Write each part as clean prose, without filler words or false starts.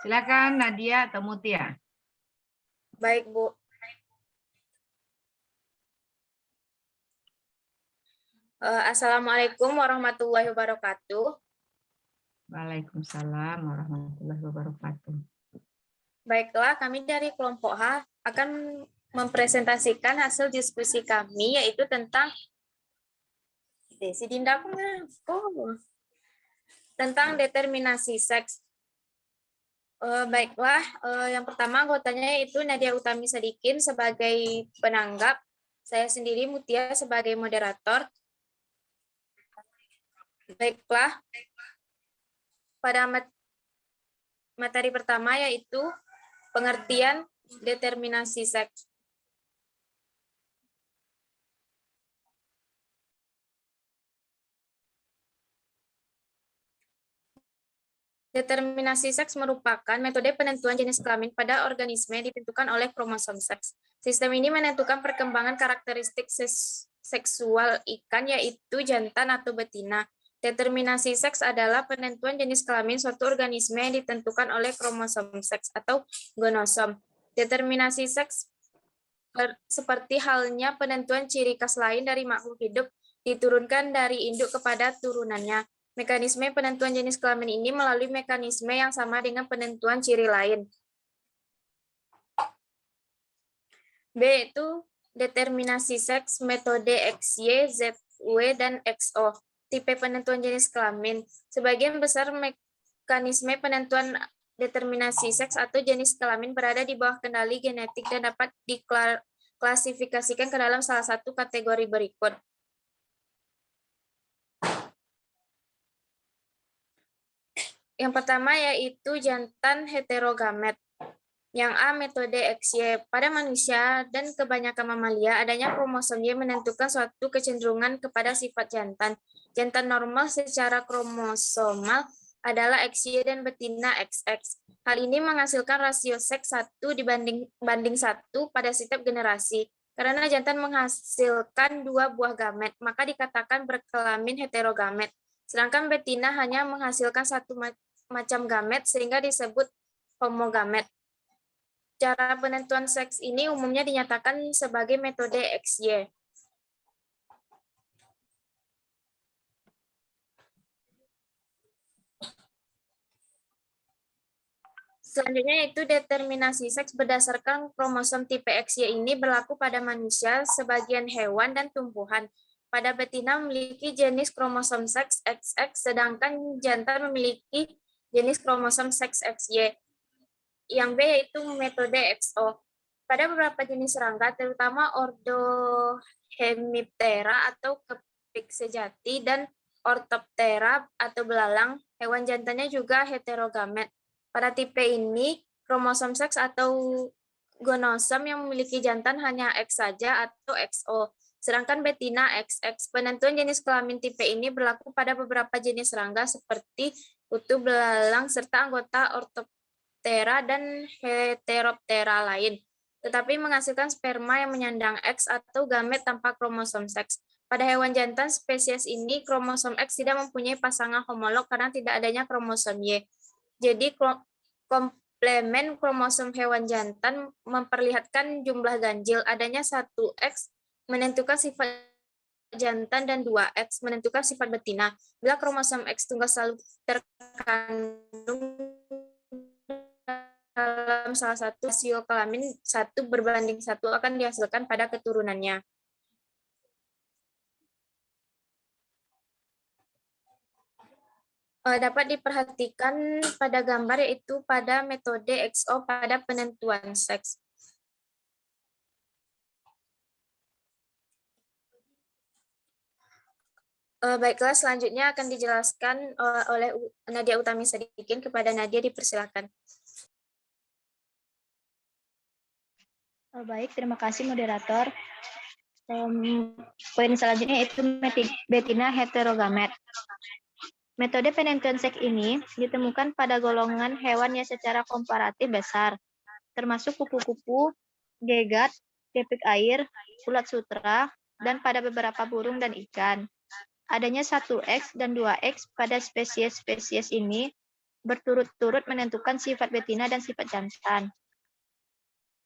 Silakan Nadia atau Mutia. Baik, Bu. Assalamualaikum warahmatullahi wabarakatuh. Waalaikumsalam warahmatullahi wabarakatuh. Baiklah, kami dari kelompok H akan mempresentasikan hasil diskusi kami, yaitu tentang tentang determinasi seks. Baiklah, yang pertama anggotanya yaitu Nadia Utami Sadikin sebagai penanggap, saya sendiri Mutia sebagai moderator. Baiklah, pada materi pertama yaitu pengertian determinasi seks. Determinasi seks merupakan metode penentuan jenis kelamin pada organisme yang ditentukan oleh kromosom seks. Sistem ini menentukan perkembangan karakteristik seksual ikan, yaitu jantan atau betina. Determinasi seks adalah penentuan jenis kelamin suatu organisme yang ditentukan oleh kromosom seks atau gonosom. Determinasi seks seperti halnya penentuan ciri khas lain dari makhluk hidup diturunkan dari induk kepada turunannya. Mekanisme penentuan jenis kelamin ini melalui mekanisme yang sama dengan penentuan ciri lain. B itu determinasi seks metode XY, ZW, dan XO. Tipe penentuan jenis kelamin. Sebagian besar mekanisme penentuan determinasi seks atau jenis kelamin berada di bawah kendali genetik dan dapat diklasifikasikan ke dalam salah satu kategori berikut. Yang pertama yaitu jantan heterogamet. Yang A, metode XY. Pada manusia dan kebanyakan mamalia, adanya kromosom Y menentukan suatu kecenderungan kepada sifat jantan. Jantan normal secara kromosomal adalah XY dan betina XX. Hal ini menghasilkan rasio seks 1 dibanding 1 pada setiap generasi. Karena jantan menghasilkan 2 buah gamet, maka dikatakan berkelamin heterogamet. Sedangkan betina hanya menghasilkan 1 macam gamet sehingga disebut homogamet. Cara penentuan seks ini umumnya dinyatakan sebagai metode XY. Selanjutnya yaitu determinasi seks berdasarkan kromosom tipe XY ini berlaku pada manusia, sebagian hewan, dan tumbuhan. Pada betina memiliki jenis kromosom seks XX, sedangkan jantan memiliki jenis kromosom seks XY. Yang B yaitu metode XO. Pada beberapa jenis serangga, terutama Ordohemiptera atau kepik sejati dan Orthoptera atau belalang, hewan jantannya juga heterogamet. Pada tipe ini, kromosom seks atau gonosom yang memiliki jantan hanya X saja atau XO. Sedangkan betina XX. Penentuan jenis kelamin tipe ini berlaku pada beberapa jenis serangga seperti kutu belalang serta anggota Orthoptera dan Heteroptera lain, tetapi menghasilkan sperma yang menyandang X atau gamet tanpa kromosom seks. Pada hewan jantan spesies ini, kromosom X tidak mempunyai pasangan homolog karena tidak adanya kromosom Y. Jadi, komplemen kromosom hewan jantan memperlihatkan jumlah ganjil. Adanya 1X menentukan sifat jantan dan 2X menentukan sifat betina. Bila kromosom X tunggal selalu terkandung dalam salah satu rasio kelamin 1:1 akan dihasilkan pada keturunannya. Dapat diperhatikan pada gambar yaitu pada metode XO pada penentuan seks. Baiklah, selanjutnya akan dijelaskan oleh Nadia Utami Sadikin. Kepada Nadia dipersilakan. Baik, terima kasih moderator. Poin selanjutnya itu betina heterogamet. Metode penentuan seks ini ditemukan pada golongan hewan yang secara komparatif besar, termasuk kupu-kupu, gegat, kepik air, ulat sutra, dan pada beberapa burung dan ikan. Adanya 1X dan 2X pada spesies-spesies ini berturut-turut menentukan sifat betina dan sifat jantan.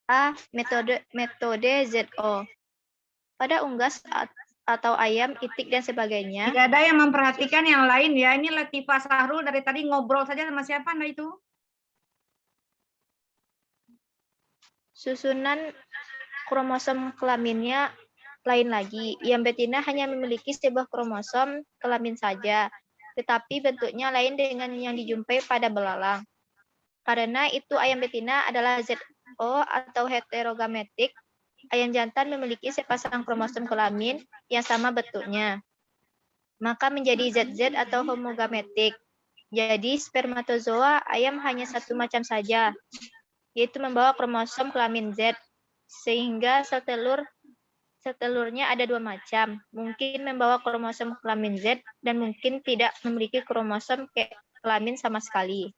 A. Metode ZO. Pada unggas atau ayam, itik, dan sebagainya, Tidak ada yang memperhatikan yang lain ya. Ini Latifah Sahrul dari tadi ngobrol saja sama siapa Anda itu? susunan kromosom kelaminnya lain lagi. Yang betina hanya memiliki sebuah kromosom kelamin saja, tetapi bentuknya lain dengan yang dijumpai pada belalang. Karena itu ayam betina adalah ZO atau heterogametik, ayam jantan memiliki sepasang kromosom kelamin yang sama bentuknya. Maka menjadi ZZ atau homogametik. Jadi spermatozoa ayam hanya satu macam saja, yaitu membawa kromosom kelamin Z, sehingga telurnya ada dua macam, mungkin membawa kromosom kelamin Z dan mungkin tidak memiliki kromosom kelamin sama sekali.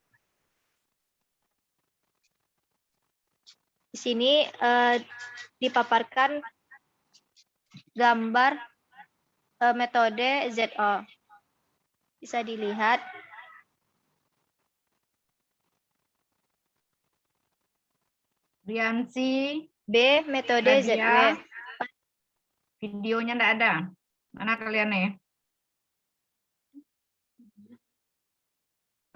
Di sini dipaparkan gambar metode ZO. Bisa dilihat. Riansi, B. Metode Nadia. ZW. Videonya enggak ada. Mana kalian nih?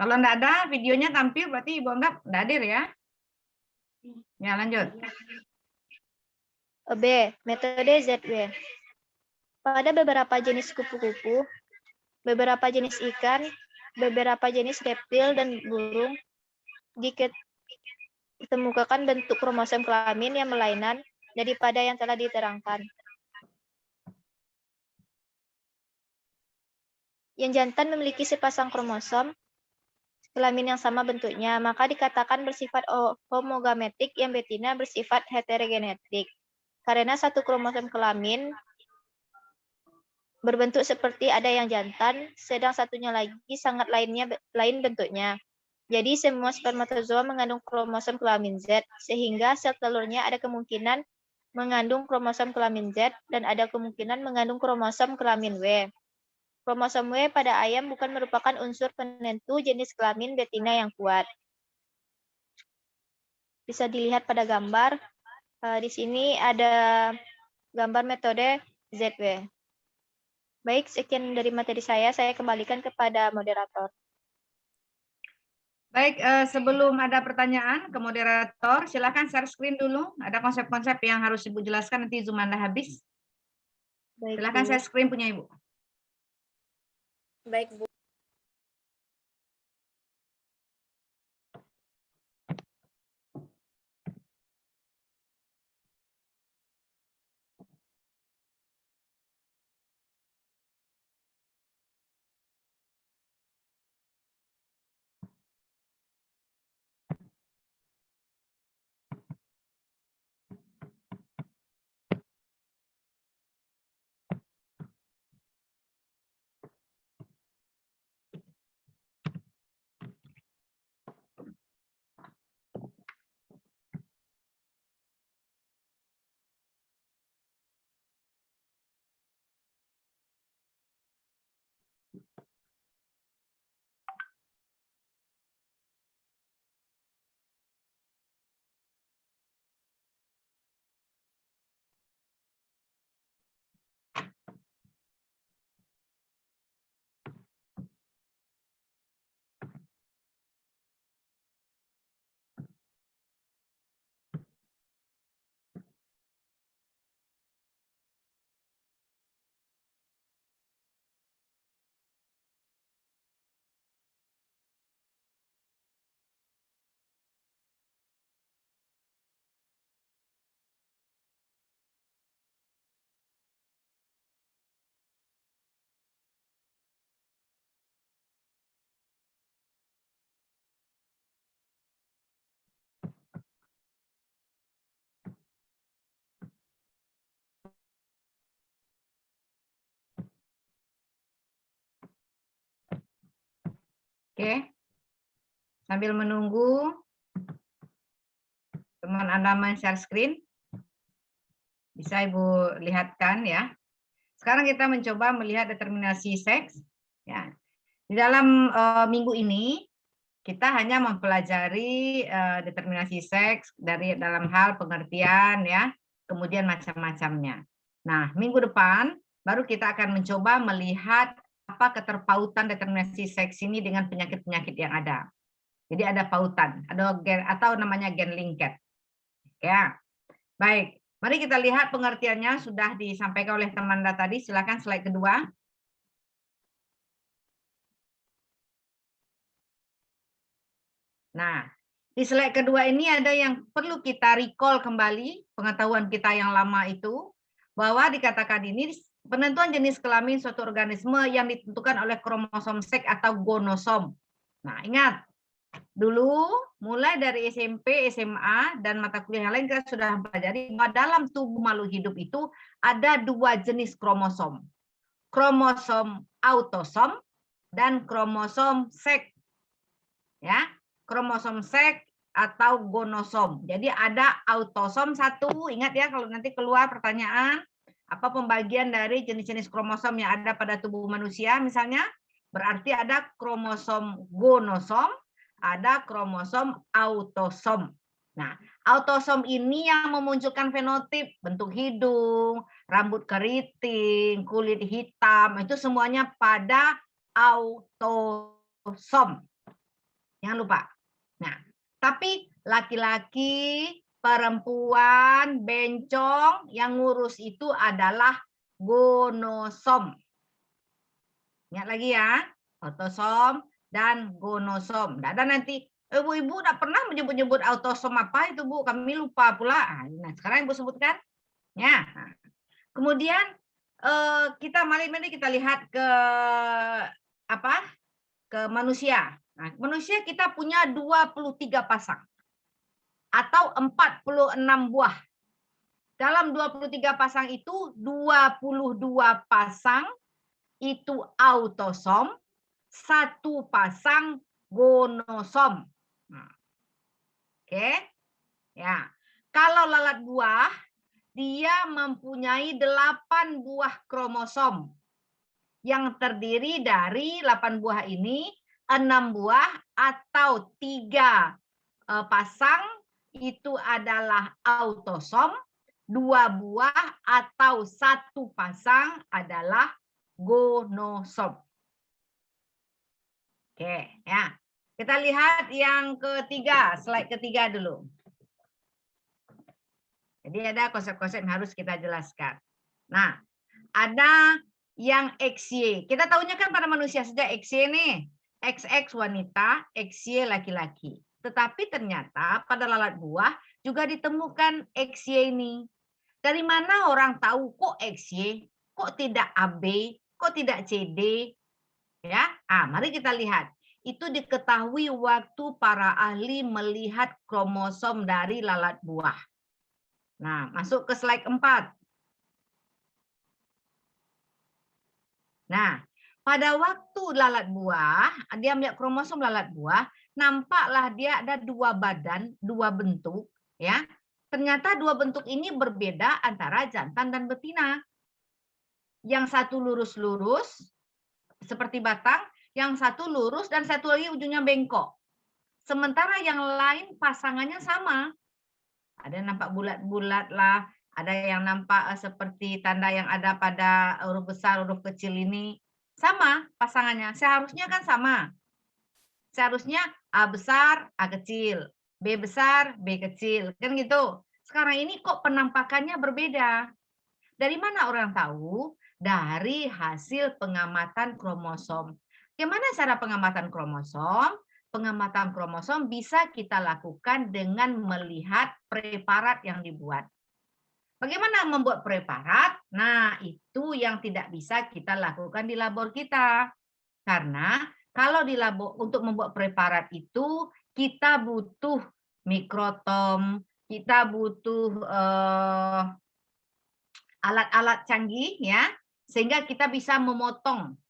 Kalau enggak ada, videonya tampil berarti Ibu anggap enggak hadir ya. Ya, lanjut. B. Metode ZW. Pada beberapa jenis kupu-kupu, beberapa jenis ikan, beberapa jenis reptil dan burung ditemukan bentuk kromosom kelamin yang melainan daripada yang telah diterangkan. Yang jantan memiliki sepasang kromosom kelamin yang sama bentuknya, maka dikatakan bersifat homogametik, yang betina bersifat heterogenetik. Karena satu kromosom kelamin berbentuk seperti ada yang jantan, sedang satunya lagi sangat lain bentuknya. Jadi semua spermatozoa mengandung kromosom kelamin Z, sehingga sel telurnya ada kemungkinan mengandung kromosom kelamin Z dan ada kemungkinan mengandung kromosom kelamin W. Kromosom W pada ayam bukan merupakan unsur penentu jenis kelamin betina yang kuat. Bisa dilihat pada gambar. Di sini ada gambar metode ZW. Baik, sekian dari materi saya kembalikan kepada moderator. Baik, sebelum ada pertanyaan ke moderator, silakan share screen dulu. Ada konsep-konsep yang harus Ibu jelaskan, nanti Zoom Anda habis. Baik, Silakan Bu. share screen punya Ibu. Baik, Bu. Oke. Sambil menunggu teman Anda men-share screen, bisa Ibu lihatkan ya. Sekarang kita mencoba melihat determinasi seks. Ya. Di dalam minggu ini, Kita hanya mempelajari determinasi seks dari dalam hal pengertian ya, kemudian macam-macamnya. Nah, minggu depan baru kita akan mencoba melihat apa keterpautan determinasi seks ini dengan penyakit-penyakit yang ada. Jadi ada pautan, ada gen atau namanya gen linked. Ya. Baik, mari kita lihat pengertiannya sudah disampaikan oleh teman Anda tadi. Silakan slide kedua. Nah, di slide kedua ini ada yang perlu kita recall kembali, pengetahuan kita yang lama itu, bahwa dikatakan ini penentuan jenis kelamin suatu organisme yang ditentukan oleh kromosom seks atau gonosom. Nah, ingat, dulu mulai dari SMP, SMA, dan mata kuliah yang lain kita sudah mempelajari bahwa dalam tubuh makhluk hidup itu ada dua jenis kromosom. Kromosom autosom dan kromosom seks. Ya, kromosom seks atau gonosom. Jadi ada autosom satu, ingat ya kalau nanti keluar pertanyaan, apa pembagian dari jenis-jenis kromosom yang ada pada tubuh manusia misalnya, berarti ada kromosom gonosom, ada kromosom autosom. Nah, autosom ini yang memunculkan fenotip, bentuk hidung, rambut keriting, kulit hitam, itu semuanya pada autosom. Jangan lupa. Nah, tapi laki-laki, perempuan, bencong yang ngurus itu adalah gonosom. Ingat lagi ya, autosom dan gonosom. Tidak ada nanti, ibu-ibu tidak pernah menyebut-nyebut autosom apa itu Bu, kami lupa pula. Nah, sekarang Ibu sebutkan. Ya. Kemudian mari kita lihat ke apa? Ke manusia. Nah, manusia kita punya 23 pasang atau 46 buah. Dalam 23 pasang itu 22 pasang itu autosom, 1 pasang gonosom. Nah, oke. Ya. Kalau lalat buah dia mempunyai 8 buah kromosom yang terdiri dari 8 buah ini 6 buah atau 3 pasang itu adalah autosom, 2 buah atau 1 pasang adalah gonosom. Oke, ya. Kita lihat yang ketiga, slide ketiga dulu. Jadi ada konsep-konsep yang harus kita jelaskan. Nah, ada yang XY. Kita tahunya kan pada manusia saja XY nih. XX wanita, XY laki-laki. Tetapi ternyata pada lalat buah juga ditemukan XY ini. Dari mana orang tahu kok XY, kok tidak AB, kok tidak CD? Ya, mari kita lihat. Itu diketahui waktu para ahli melihat kromosom dari lalat buah. Nah, masuk ke slide 4. Nah, pada waktu lalat buah, dia melihat kromosom lalat buah, nampaklah dia ada 2 badan, 2 bentuk, ya. Ternyata 2 bentuk ini berbeda antara jantan dan betina. Yang satu lurus-lurus seperti batang, yang satu lurus dan satu lagi ujungnya bengkok. Sementara yang lain pasangannya sama. Ada yang nampak bulat-bulat lah, ada yang nampak seperti tanda yang ada pada huruf besar, huruf kecil ini. Sama pasangannya, seharusnya kan sama. Seharusnya A besar, A kecil. B besar, B kecil. Kan gitu. Sekarang ini kok penampakannya berbeda. Dari mana orang tahu? Dari hasil pengamatan kromosom. Bagaimana cara pengamatan kromosom? Pengamatan kromosom bisa kita lakukan dengan melihat preparat yang dibuat. Bagaimana membuat preparat? Nah, itu yang tidak bisa kita lakukan di labor kita. Karena kalau di labor untuk membuat preparat itu kita butuh mikrotom, kita butuh alat-alat canggih ya, sehingga kita bisa memotong.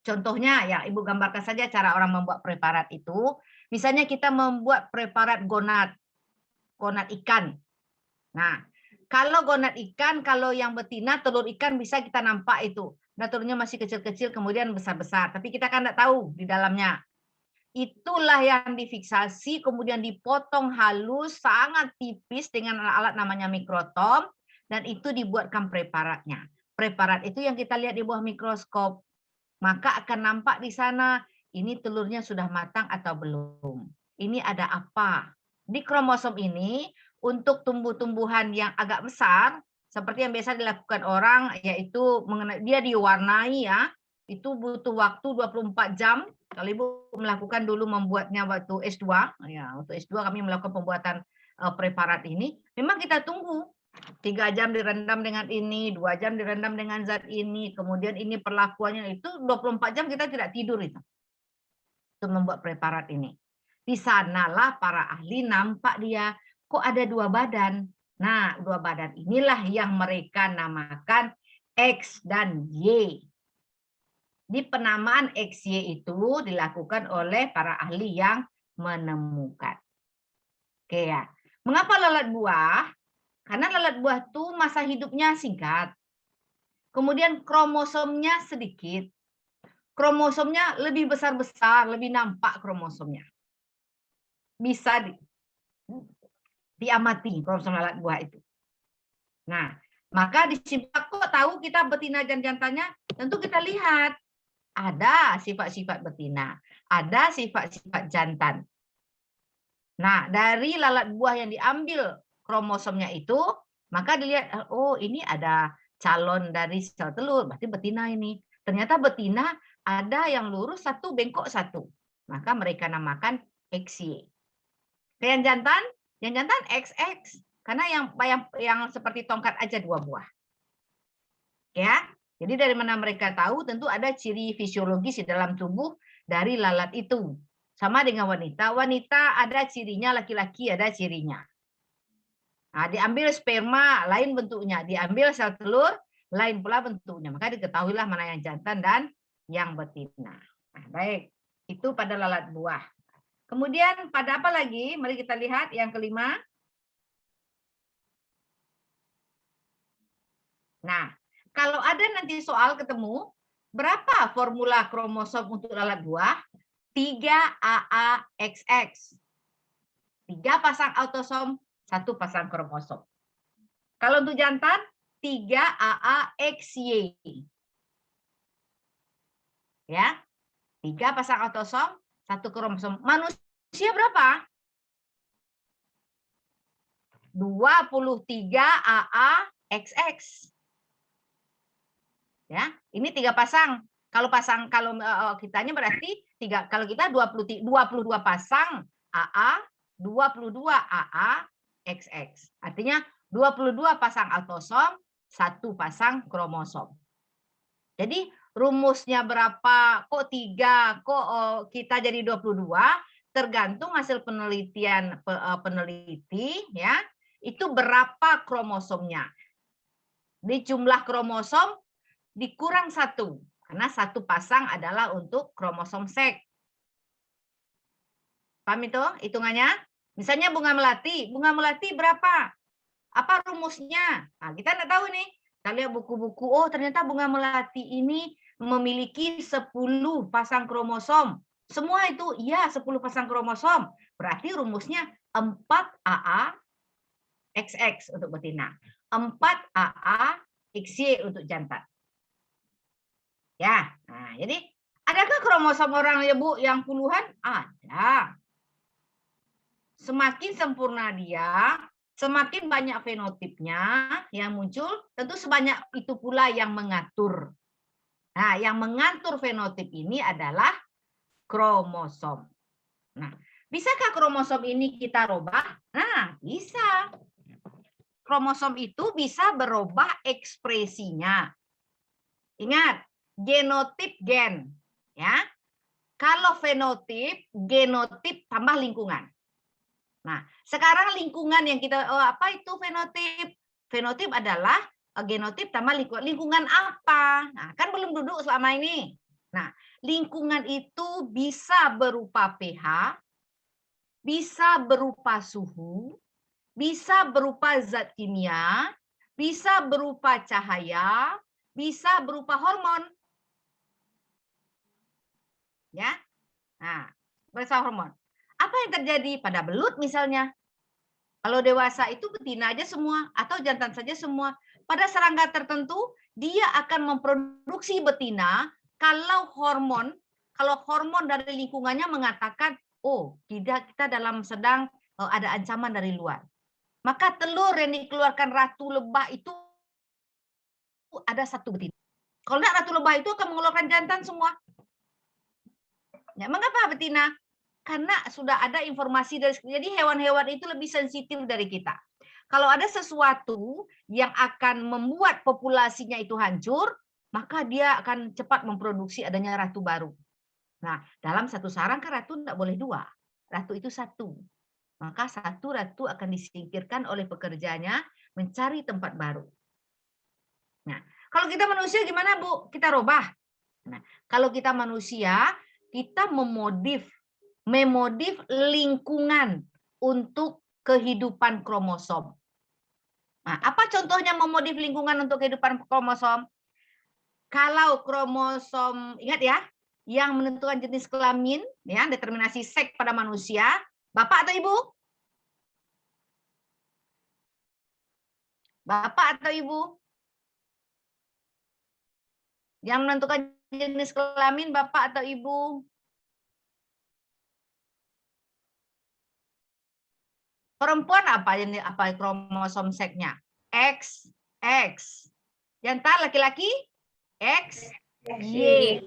Contohnya ya, Ibu gambarkan saja cara orang membuat preparat itu. Misalnya kita membuat preparat gonad ikan. Nah, kalau gonad ikan, kalau yang betina telur ikan bisa kita nampak itu. Nah, telurnya masih kecil-kecil kemudian besar-besar, tapi kita kan tidak tahu di dalamnya. itulah yang difiksasi, kemudian dipotong halus, sangat tipis dengan alat namanya mikrotom, dan itu dibuatkan preparatnya. Preparat itu yang kita lihat di bawah mikroskop. Maka akan nampak di sana, ini telurnya sudah matang atau belum. Ini ada apa? Di kromosom ini, untuk tumbuh-tumbuhan yang agak besar, seperti yang biasa dilakukan orang, yaitu dia diwarnai ya, itu butuh waktu 24 jam. Kalau Ibu melakukan dulu membuatnya waktu S2, ya waktu S2 kami melakukan pembuatan preparat ini, memang kita tunggu 3 jam direndam dengan ini, 2 jam direndam dengan zat ini, kemudian ini perlakuannya itu 24 jam kita tidak tidur itu. Untuk membuat preparat ini. Di sanalah para ahli nampak dia, kok ada 2 badan. Nah, 2 badan inilah yang mereka namakan X dan Y. Di penamaan XY itu dilakukan oleh para ahli yang menemukan. Oke ya. Mengapa lalat buah? Karena lalat buah itu masa hidupnya singkat. Kemudian kromosomnya sedikit. Kromosomnya lebih besar-besar, lebih nampak kromosomnya. Bisa diamati kromosom lalat buah itu. Nah, maka disimpan kok tahu kita betina dan jantannya? Tentu kita lihat. Ada sifat-sifat betina, ada sifat-sifat jantan. Nah, dari lalat buah yang diambil kromosomnya itu, maka dilihat, oh ini ada calon dari sel telur, berarti betina ini. Ternyata betina ada yang lurus satu, bengkok satu. Maka mereka namakan XY. Yang jantan XX. Karena yang seperti tongkat aja 2 buah. Ya. Jadi dari mana mereka tahu, tentu ada ciri fisiologis di dalam tubuh dari lalat itu. Sama dengan wanita. Wanita ada cirinya, laki-laki ada cirinya. Nah, diambil sperma, lain bentuknya. Diambil sel telur, lain pula bentuknya. Maka diketahuilah mana yang jantan dan yang betina. Nah, baik, itu pada lalat buah. Kemudian pada apa lagi? Mari kita lihat yang kelima. Nah, kalau ada nanti soal ketemu, berapa formula kromosom untuk lalat buah? 3AAXX. 3 pasang autosom, 1 pasang kromosom. Kalau untuk jantan, 3AAXY. Ya, 3 pasang autosom, 1 kromosom. Manusia berapa? 23AA XX. Ya, ini 3 pasang. Kalau kitanya berarti 3, kalau kita 22 pasang AA, 22 AA XX. Artinya 22 pasang autosom, 1 pasang kromosom. Jadi rumusnya berapa? Kok 3? Kok kita jadi 22? Tergantung hasil penelitian peneliti ya. Itu berapa kromosomnya. Di jumlah kromosom dikurang 1, karena 1 pasang adalah untuk kromosom seks. Paham itu hitungannya? Misalnya bunga melati berapa? Apa rumusnya? Nah, kita nggak tahu nih. Kita lihat buku-buku, oh ternyata bunga melati ini memiliki 10 pasang kromosom. Semua itu, iya 10 pasang kromosom. Berarti rumusnya 4AA XX untuk betina. 4AA XY untuk jantan. Ya, nah, jadi adakah kromosom orang ya Bu yang puluhan? Ada. Semakin sempurna dia, semakin banyak fenotipnya yang muncul, tentu sebanyak itu pula yang mengatur. Nah, yang mengatur fenotip ini adalah kromosom. Nah, bisakah kromosom ini kita robah? Nah, bisa. Kromosom itu bisa berubah ekspresinya. Ingat, genotip gen, ya. Kalau fenotip, genotip tambah lingkungan. Nah, sekarang lingkungan yang kita apa itu fenotip? Fenotip adalah genotip tambah lingkungan. Lingkungan apa? Nah, kan belum duduk selama ini. Nah, lingkungan itu bisa berupa pH, bisa berupa suhu, bisa berupa zat kimia, bisa berupa cahaya, bisa berupa hormon. Ya. Nah, periksa hormon. Apa yang terjadi pada belut misalnya? Kalau dewasa itu betina aja semua atau jantan saja semua. Pada serangga tertentu dia akan memproduksi betina kalau hormon dari lingkungannya mengatakan, oh kita dalam sedang ada ancaman dari luar. Maka telur yang dikeluarkan ratu lebah itu ada satu betina. Kalau tidak ratu lebah itu akan mengeluarkan jantan semua. Ya, mengapa betina? Karena sudah ada informasi dari, jadi hewan-hewan itu lebih sensitif dari kita. Kalau ada sesuatu yang akan membuat populasinya itu hancur, maka dia akan cepat memproduksi adanya ratu baru. Nah, dalam satu sarang kan ratu tidak boleh dua. Ratu itu satu. Maka satu ratu akan disingkirkan oleh pekerjanya mencari tempat baru. Nah, kalau kita manusia gimana, Bu? Kita rubah. Nah, kalau kita manusia, kita memodif lingkungan untuk kehidupan kromosom. Nah, apa contohnya memodif lingkungan untuk kehidupan kromosom? Kalau kromosom, ingat ya, yang menentukan jenis kelamin, ya, determinasi seks pada manusia, Bapak atau Ibu? Bapak atau Ibu? Yang menentukan jenis kelamin Bapak atau Ibu? Perempuan apa kromosom seksnya? X, X. Jantan laki-laki? X, Y.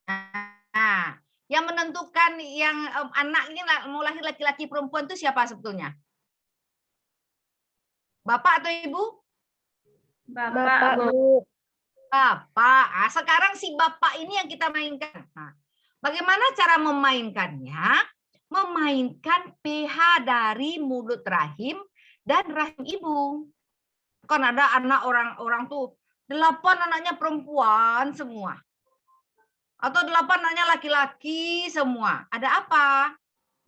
Nah, yang menentukan yang anak ini mau lahir laki-laki perempuan itu siapa sebetulnya? Bapak atau Ibu? Bapak, Bu. Bapak. Nah, sekarang si Bapak ini yang kita mainkan. Nah, bagaimana cara memainkannya? Memainkan pH dari mulut rahim dan rahim ibu. Kan ada anak orang tuh 8 anaknya perempuan semua. Atau 8 anaknya laki-laki semua. Ada apa?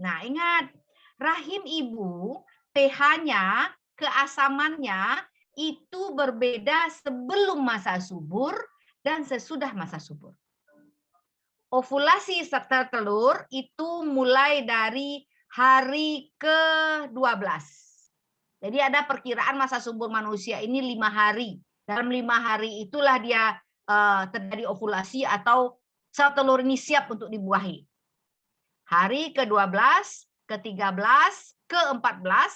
Nah, ingat, rahim ibu pH-nya, keasamannya itu berbeda sebelum masa subur dan sesudah masa subur. Ovulasi serta telur itu mulai dari hari ke-12. Jadi ada perkiraan masa subur manusia ini 5 hari. Dalam 5 hari itulah dia terjadi ovulasi atau sel telur ini siap untuk dibuahi. Hari ke-12, ke-13, ke-14,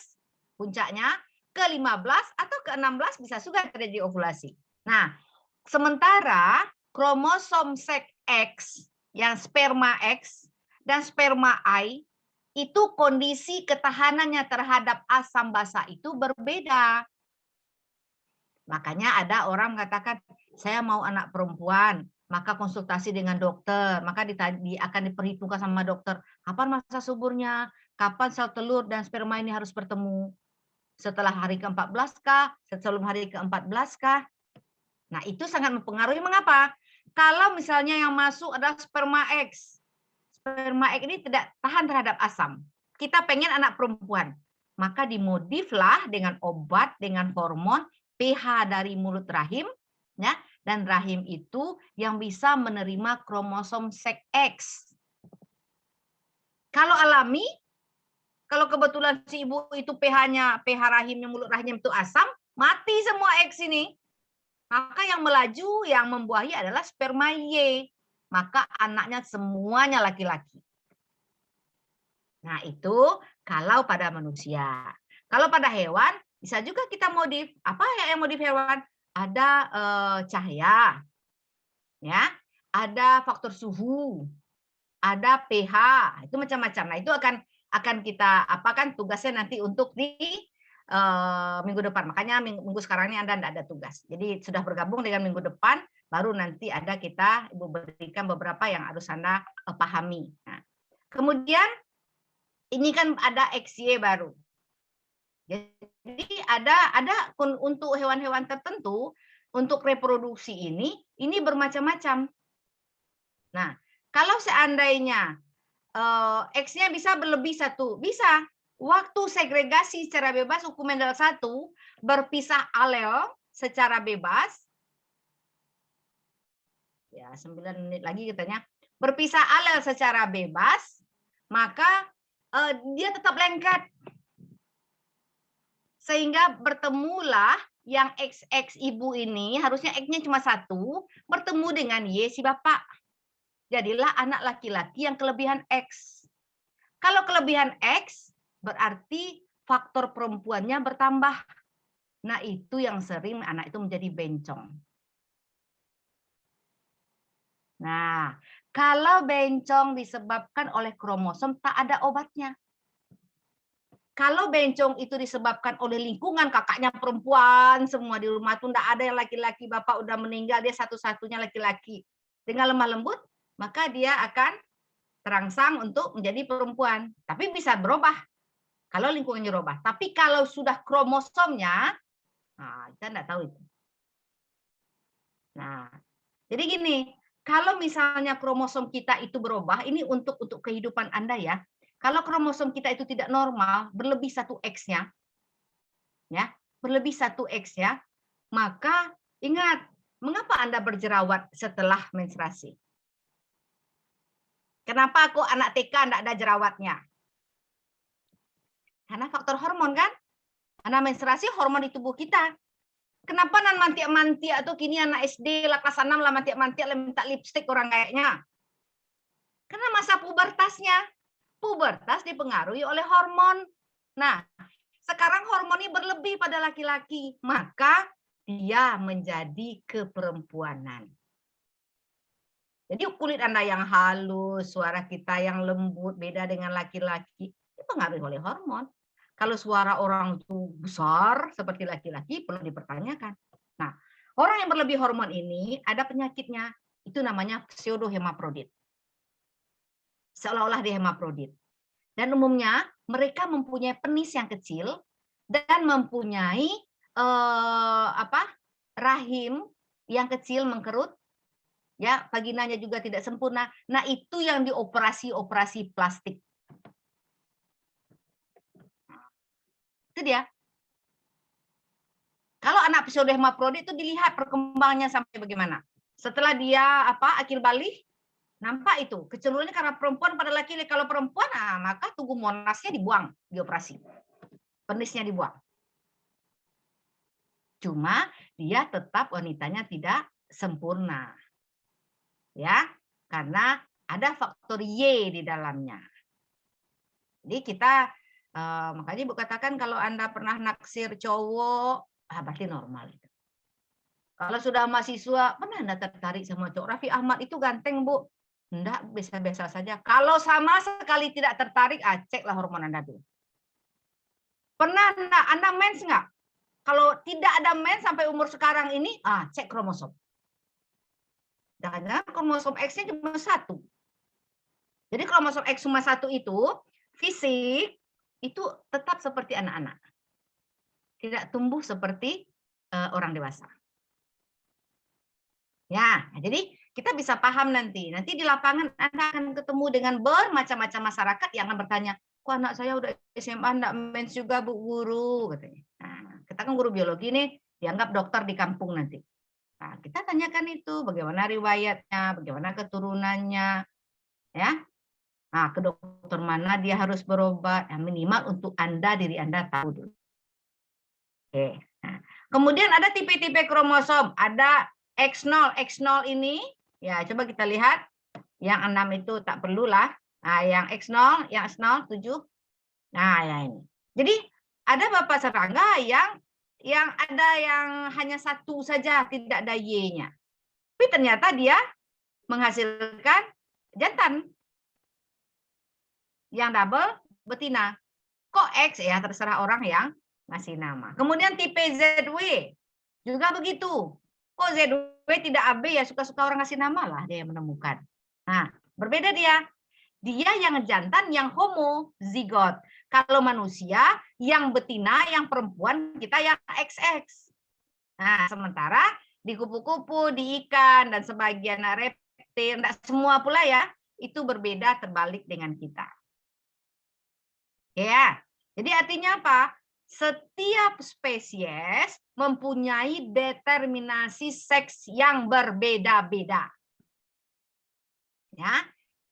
puncaknya, ke-15 atau ke-16 bisa juga terjadi ovulasi. Nah, sementara kromosom seks X, yang sperma X dan sperma Y, itu kondisi ketahanannya terhadap asam basa itu berbeda. Makanya ada orang mengatakan, saya mau anak perempuan, maka konsultasi dengan dokter, maka akan diperhitungkan sama dokter, kapan masa suburnya, kapan sel telur dan sperma ini harus bertemu, setelah hari ke-14 kah, sebelum hari ke-14 kah. Nah, itu sangat mempengaruhi. Mengapa? Kalau misalnya yang masuk adalah sperma X ini tidak tahan terhadap asam, kita pengen anak perempuan, maka dimodiflah dengan obat, dengan hormon, pH dari mulut rahim, ya, dan rahim itu yang bisa menerima kromosom seks X. Kalau alami, kalau kebetulan si ibu itu pH rahimnya, mulut rahimnya itu asam, mati semua X ini. Maka yang melaju, yang membuahi adalah sperma Y. Maka anaknya semuanya laki-laki. Nah, itu kalau pada manusia. Kalau pada hewan, bisa juga kita modif. Apa yang modif hewan? Ada cahaya, ya, ada faktor suhu, ada pH, itu macam-macam. Nah, itu akan kita apakan tugasnya nanti untuk di minggu depan. Makanya minggu sekarang ini Anda tidak ada tugas. Jadi sudah bergabung dengan minggu depan, baru nanti ada kita Ibu berikan beberapa yang harus Anda pahami. Nah, kemudian ini kan ada XY baru. Jadi ada untuk hewan-hewan tertentu untuk reproduksi ini bermacam-macam. Nah, kalau seandainya X-nya bisa berlebih 1, bisa. Waktu segregasi secara bebas hukum Mendel 1 berpisah alel secara bebas. Ya, 9 menit lagi katanya. Berpisah alel secara bebas, maka dia tetap lengket. Sehingga bertemulah yang XX ibu ini, harusnya X-nya cuma 1, bertemu dengan Y si bapak. Jadilah anak laki-laki yang kelebihan X. Kalau kelebihan X, berarti faktor perempuannya bertambah. Nah, itu yang sering anak itu menjadi bencong. Nah, kalau bencong disebabkan oleh kromosom, tak ada obatnya. Kalau bencong itu disebabkan oleh lingkungan, kakaknya perempuan, semua di rumah itu tidak ada yang laki-laki, bapak udah meninggal, dia satu-satunya laki-laki. Dengan lemah lembut, maka dia akan terangsang untuk menjadi perempuan. Tapi bisa berubah kalau lingkungannya berubah. Tapi kalau sudah kromosomnya, nah, kita tidak tahu itu. Nah, jadi gini, kalau misalnya kromosom kita itu berubah, ini untuk kehidupan Anda ya. Kalau kromosom kita itu tidak normal, berlebih 1 X-nya, ya, berlebih 1 X-nya, maka ingat, mengapa Anda berjerawat setelah menstruasi? Kenapa kok anak TK tidak ada jerawatnya? Karena faktor hormon kan? Karena menstruasi hormon di tubuh kita. Kenapa nan mantiak-mantiak tuh kini anak SD lah kelas 6 lah mantiak-mantiak minta lipstik orang kayaknya? Karena masa pubertasnya. Pubertas dipengaruhi oleh hormon. Nah, sekarang hormon ini berlebih pada laki-laki, maka dia menjadi keperempuanan. Jadi kulit Anda yang halus, suara kita yang lembut, beda dengan laki-laki, dipengaruhi oleh hormon. Kalau suara orang itu besar seperti laki-laki, perlu dipertanyakan. Nah, orang yang berlebih hormon ini ada penyakitnya, itu namanya pseudohemaprodit. Seolah-olah dia hemaprodit. Dan umumnya mereka mempunyai penis yang kecil dan mempunyai rahim yang kecil mengkerut, ya, vaginanya juga tidak sempurna. Nah, itu yang dioperasi plastik. Itu dia. Kalau anak pseudohemaprodit itu dilihat perkembangannya sampai bagaimana. Setelah dia akil balik, nampak itu kecenderungannya karena perempuan pada laki-laki. Kalau perempuan, maka tubuh monasnya dibuang, dioperasi, penisnya dibuang. Cuma dia tetap wanitanya tidak sempurna, ya, karena ada faktor Y di dalamnya. Jadi kita makanya Ibu katakan kalau Anda pernah naksir cowok, berarti normal. Kalau sudah mahasiswa, pernah Anda tertarik sama cowok? Raffi Ahmad itu ganteng, Bu. Enggak, biasa-biasa saja. Kalau sama sekali tidak tertarik, ceklah hormon Anda dulu. Pernah enggak Anda mens enggak? Kalau tidak ada mens sampai umur sekarang ini, cek kromosom. Jangan-jangan kromosom X-nya cuma 1. Jadi kromosom X cuma 1 itu, fisik, itu tetap seperti anak-anak. Tidak tumbuh seperti orang dewasa. Ya, jadi kita bisa paham nanti. Nanti di lapangan Anda akan ketemu dengan bermacam-macam masyarakat yang akan bertanya, kok anak saya udah SMA enggak mens juga, Bu Guru, katanya. Nah, kita kan guru biologi nih, dianggap dokter di kampung nanti. Nah, kita tanyakan itu, bagaimana riwayatnya, bagaimana keturunannya, ya. Nah, ke dokter mana dia harus berobat, minimal untuk diri Anda tahu dulu. Oke. Nah, kemudian ada tipe-tipe kromosom, ada X0. X0 ini, ya coba kita lihat, yang 6 itu tak perlulah. Nah, yang X0, yang S0, 7. Nah, ya ini. Jadi ada Bapak serangga yang ada yang hanya 1 saja, tidak ada Y-nya. Tapi ternyata dia menghasilkan jantan. Yang double betina. Kok X ya, terserah orang yang ngasih nama. Kemudian tipe ZW juga begitu. Kok ZW tidak AB ya, suka-suka orang ngasih nama lah dia yang menemukan. Nah, berbeda dia. Dia yang jantan, yang homozigot. Kalau manusia, yang betina, yang perempuan, kita yang XX. Nah, sementara di kupu-kupu, di ikan, dan sebagian reptil, tidak semua pula ya, itu berbeda terbalik dengan kita. Ya, jadi artinya apa? Setiap spesies mempunyai determinasi seks yang berbeda-beda. Ya,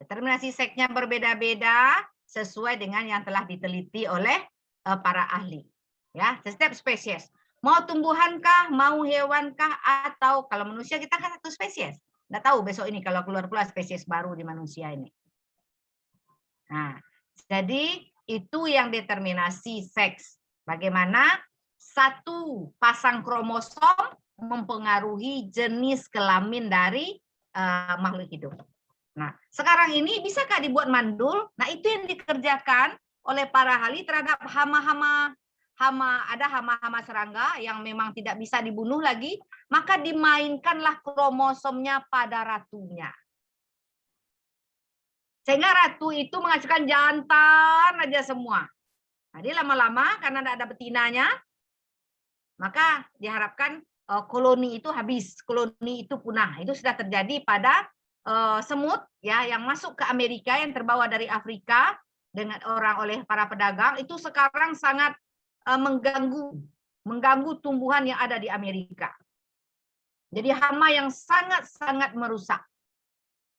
Determinasi seksnya berbeda-beda sesuai dengan yang telah diteliti oleh para ahli. Ya, setiap spesies. Mau tumbuhankah, mau hewankah, atau kalau manusia kita kan satu spesies. Nggak tahu besok ini kalau keluar pula spesies baru di manusia ini. Nah, jadi itu yang determinasi seks. Bagaimana satu pasang kromosom mempengaruhi jenis kelamin dari makhluk hidup. Nah, sekarang ini bisakah dibuat mandul? Nah, itu yang dikerjakan oleh para ahli terhadap hama-hama. Ada hama-hama serangga yang memang tidak bisa dibunuh lagi, maka dimainkanlah kromosomnya pada ratunya. Sehingga ratu itu menghasilkan jantan aja semua. Jadi lama-lama karena tidak ada betinanya, maka diharapkan koloni itu habis, koloni itu punah. Itu sudah terjadi pada semut ya yang masuk ke Amerika, yang terbawa dari Afrika dengan oleh para pedagang, itu sekarang sangat mengganggu tumbuhan yang ada di Amerika. Jadi hama yang sangat-sangat merusak.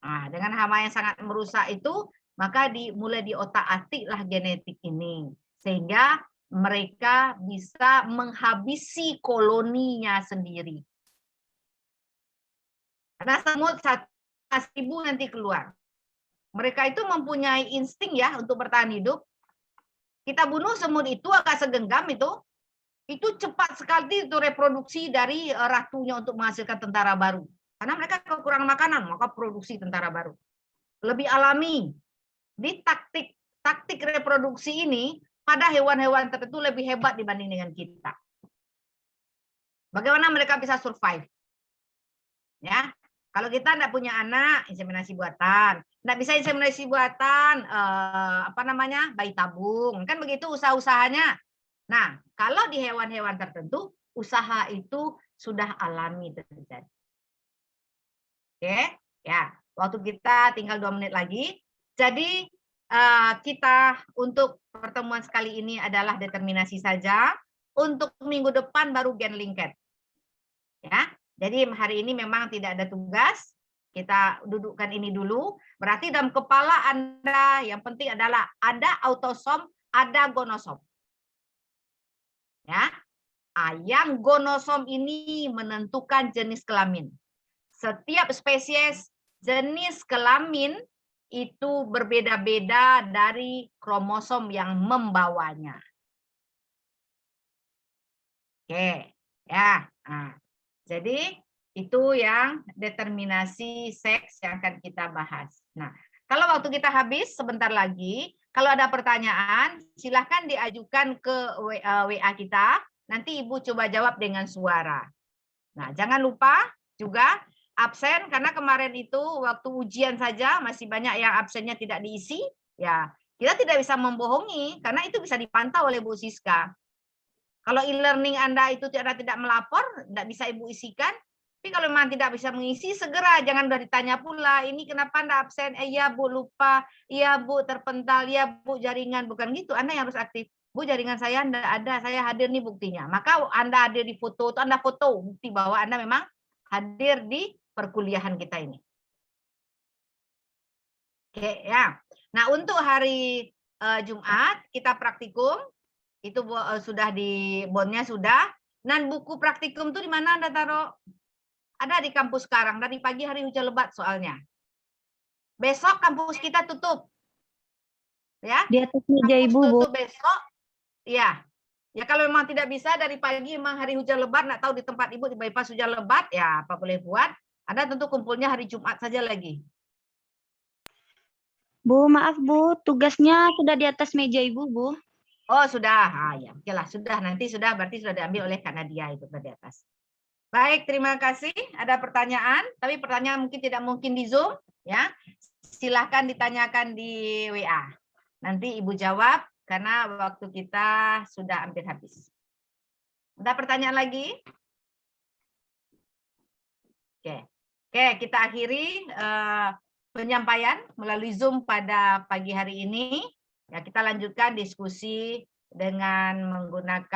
Nah, dengan hama yang sangat merusak itu, maka mulai diotak-atiklah genetik ini. Sehingga mereka bisa menghabisi koloninya sendiri. Karena semut 1.000 nanti keluar. Mereka itu mempunyai insting ya untuk bertahan hidup. Kita bunuh semut itu agak segenggam itu cepat sekali itu reproduksi dari ratunya untuk menghasilkan tentara baru. Karena mereka kekurangan makanan, maka produksi tentara baru. Lebih alami. Di taktik reproduksi ini pada hewan-hewan tertentu lebih hebat dibanding dengan kita. Bagaimana mereka bisa survive? Ya, kalau kita tidak punya anak, inseminasi buatan. Tidak bisa inseminasi buatan, bayi tabung. Kan begitu usaha-usahanya. Nah, kalau di hewan-hewan tertentu, usaha itu sudah alami terjadi. Oke, ya. Waktu kita tinggal 2 menit lagi. Jadi, kita untuk pertemuan sekali ini adalah determinasi saja. Untuk minggu depan baru gen linked. Ya, jadi hari ini memang tidak ada tugas. Kita dudukkan ini dulu. Berarti dalam kepala Anda yang penting adalah ada autosom, ada gonosom. Ya, yang gonosom ini menentukan jenis kelamin. Setiap spesies jenis kelamin itu berbeda-beda dari kromosom yang membawanya. Oke, ya. Nah, jadi itu yang determinasi seks yang akan kita bahas. Nah, kalau waktu kita habis sebentar lagi, kalau ada pertanyaan silahkan diajukan ke WA kita. Nanti Ibu coba jawab dengan suara. Nah, jangan lupa juga absen karena kemarin itu waktu ujian saja masih banyak yang absennya tidak diisi. Ya, kita tidak bisa membohongi karena itu bisa dipantau oleh Bu Siska. Kalau e-learning Anda itu tidak melapor, tidak bisa Ibu isikan. Tapi kalau memang tidak bisa mengisi, segera jangan udah ditanya pula, ini kenapa Anda absen? Iya Bu lupa, iya Bu terpental, iya Bu jaringan, bukan gitu. Anda yang harus aktif. Bu jaringan saya tidak ada, saya hadir nih buktinya. Maka Anda hadir di foto, itu Anda foto bukti bahwa Anda memang hadir di perkuliahan kita ini. Oke ya. Nah untuk hari Jumat kita praktikum. Itu sudah di bondnya sudah. Dan buku praktikum itu di mana Anda taruh? Ada di kampus sekarang. Dari pagi hari hujan lebat soalnya. Besok kampus kita tutup. Ya. Di atas meja Ibu, Bu. Tutup besok. Ya. Ya kalau memang tidak bisa dari pagi memang hari hujan lebat, nggak tahu di tempat Ibu di bypass hujan lebat, ya apa boleh buat. Anda tentu kumpulnya hari Jumat saja lagi. Bu, maaf Bu, tugasnya sudah di atas meja Ibu, Bu. Oh sudah, ya oke lah sudah nanti sudah berarti sudah diambil oleh Kak Nadia itu di atas. Baik, terima kasih. Ada pertanyaan, tapi pertanyaan mungkin tidak mungkin di Zoom, ya. Silahkan ditanyakan di WA. Nanti Ibu jawab karena waktu kita sudah hampir habis. Ada pertanyaan lagi? Oke, kita akhiri penyampaian melalui Zoom pada pagi hari ini. Ya, kita lanjutkan diskusi dengan menggunakan